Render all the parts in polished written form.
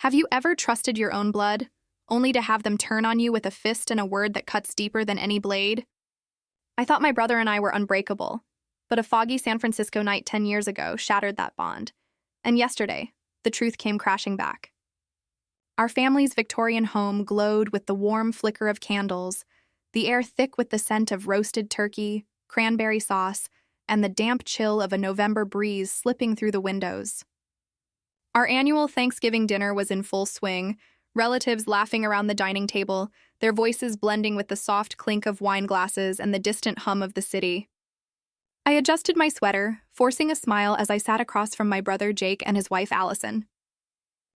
Have you ever trusted your own blood, only to have them turn on you with a fist and a word that cuts deeper than any blade? I thought my brother and I were unbreakable, but a foggy San Francisco night 10 years ago shattered that bond. And yesterday, the truth came crashing back. Our family's Victorian home glowed with the warm flicker of candles, the air thick with the scent of roasted turkey, cranberry sauce, and the damp chill of a November breeze slipping through the windows. Our annual Thanksgiving dinner was in full swing, relatives laughing around the dining table, their voices blending with the soft clink of wine glasses and the distant hum of the city. I adjusted my sweater, forcing a smile as I sat across from my brother Jake and his wife Allison.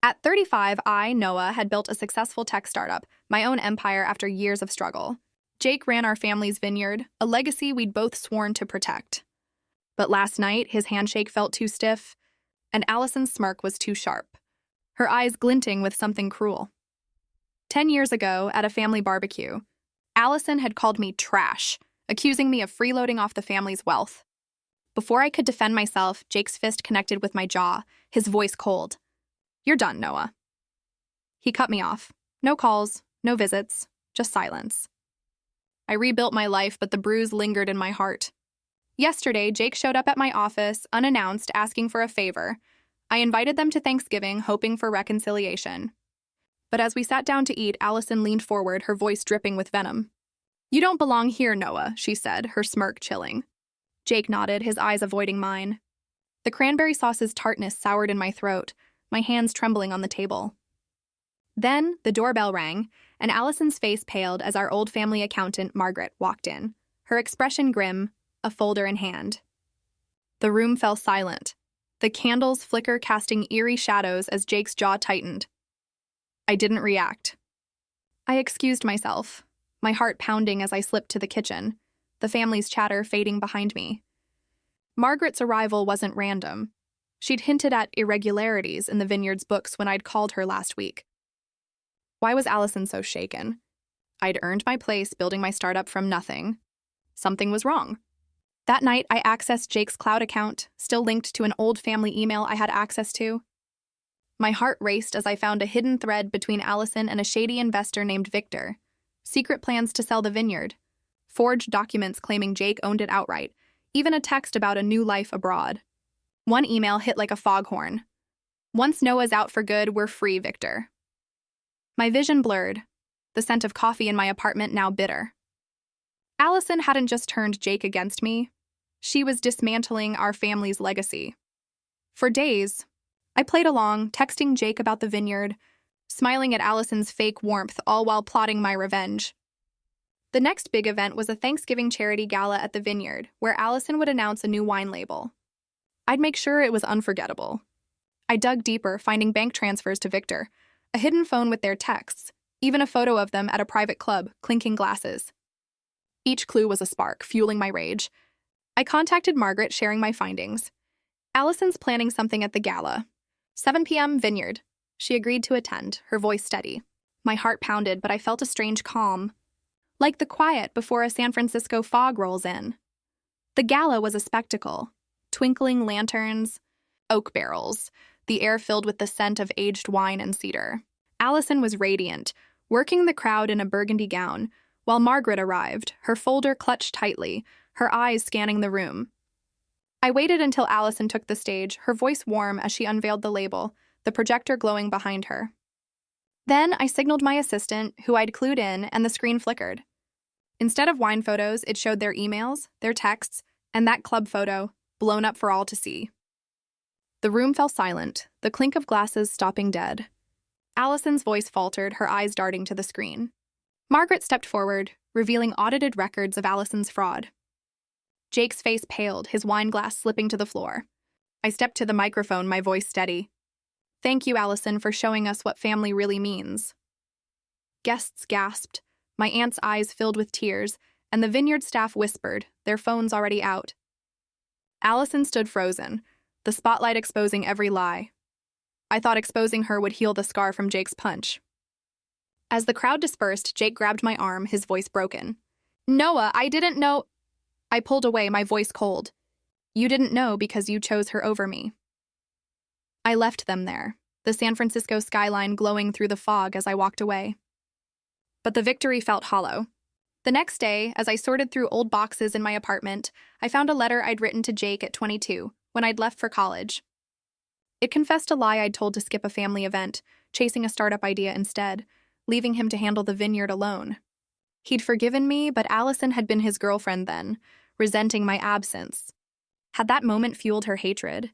At 35, I, Noah, had built a successful tech startup, my own empire after years of struggle. Jake ran our family's vineyard, a legacy we'd both sworn to protect. But last night, his handshake felt too stiff, and Allison's smirk was too sharp, her eyes glinting with something cruel. 10 years ago, at a family barbecue, Allison had called me trash, accusing me of freeloading off the family's wealth. Before I could defend myself, Jake's fist connected with my jaw, his voice cold. "You're done, Noah." He cut me off. No calls, no visits, just silence. I rebuilt my life, but the bruise lingered in my heart. Yesterday, Jake showed up at my office, unannounced, asking for a favor. I invited them to Thanksgiving, hoping for reconciliation. But as we sat down to eat, Allison leaned forward, her voice dripping with venom. "You don't belong here, Noah," she said, her smirk chilling. Jake nodded, his eyes avoiding mine. The cranberry sauce's tartness soured in my throat, my hands trembling on the table. Then the doorbell rang, and Allison's face paled as our old family accountant, Margaret, walked in, her expression grim, a folder in hand. The room fell silent, the candles flicker casting eerie shadows as Jake's jaw tightened. I didn't react. I excused myself, my heart pounding as I slipped to the kitchen, the family's chatter fading behind me. Margaret's arrival wasn't random. She'd hinted at irregularities in the vineyard's books when I'd called her last week. Why was Allison so shaken? I'd earned my place building my startup from nothing. Something was wrong. That night, I accessed Jake's cloud account, still linked to an old family email I had access to. My heart raced as I found a hidden thread between Allison and a shady investor named Victor. Secret plans to sell the vineyard. Forged documents claiming Jake owned it outright. Even a text about a new life abroad. One email hit like a foghorn. "Once Noah's out for good, we're free, Victor." My vision blurred, the scent of coffee in my apartment now bitter. Allison hadn't just turned Jake against me. She was dismantling our family's legacy. For days, I played along, texting Jake about the vineyard, smiling at Allison's fake warmth, all while plotting my revenge. The next big event was a Thanksgiving charity gala at the vineyard, where Allison would announce a new wine label. I'd make sure it was unforgettable. I dug deeper, finding bank transfers to Victor, a hidden phone with their texts, even a photo of them at a private club, clinking glasses. Each clue was a spark, fueling my rage. I contacted Margaret, sharing my findings. Allison's planning something at the gala. 7 p.m. Vineyard. She agreed to attend, her voice steady. My heart pounded, but I felt a strange calm. Like the quiet before a San Francisco fog rolls in. The gala was a spectacle. Twinkling lanterns, oak barrels, the air filled with the scent of aged wine and cedar. Allison was radiant, working the crowd in a burgundy gown, while Margaret arrived, her folder clutched tightly, her eyes scanning the room. I waited until Allison took the stage, her voice warm as she unveiled the label, the projector glowing behind her. Then I signaled my assistant, who I'd clued in, and the screen flickered. Instead of wine photos, it showed their emails, their texts, and that club photo, blown up for all to see. The room fell silent, the clink of glasses stopping dead. Allison's voice faltered, her eyes darting to the screen. Margaret stepped forward, revealing audited records of Allison's fraud. Jake's face paled, his wine glass slipping to the floor. I stepped to the microphone, my voice steady. "Thank you, Allison, for showing us what family really means." Guests gasped, my aunt's eyes filled with tears, and the vineyard staff whispered, their phones already out. Allison stood frozen, the spotlight exposing every lie. I thought exposing her would heal the scar from Jake's punch. As the crowd dispersed, Jake grabbed my arm, his voice broken. "Noah, I didn't know—" I pulled away, my voice cold. "You didn't know because you chose her over me." I left them there, the San Francisco skyline glowing through the fog as I walked away. But the victory felt hollow. The next day, as I sorted through old boxes in my apartment, I found a letter I'd written to Jake at 22, when I'd left for college. It confessed a lie I'd told to skip a family event, chasing a startup idea instead, leaving him to handle the vineyard alone. He'd forgiven me, but Allison had been his girlfriend then, resenting my absence. Had that moment fueled her hatred?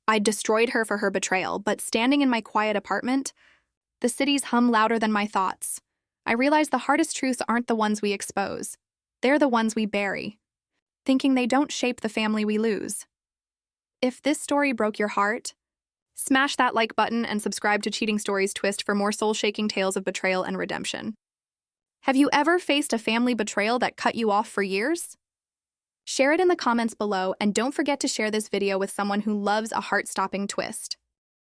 I'd destroyed her for her betrayal, but standing in my quiet apartment, the city's hum louder than my thoughts. I realized the hardest truths aren't the ones we expose. They're the ones we bury, thinking they don't shape the family we lose. If this story broke your heart, smash that like button and subscribe to Cheating Stories Twist for more soul-shaking tales of betrayal and redemption. Have you ever faced a family betrayal that cut you off for years? Share it in the comments below, and don't forget to share this video with someone who loves a heart-stopping twist.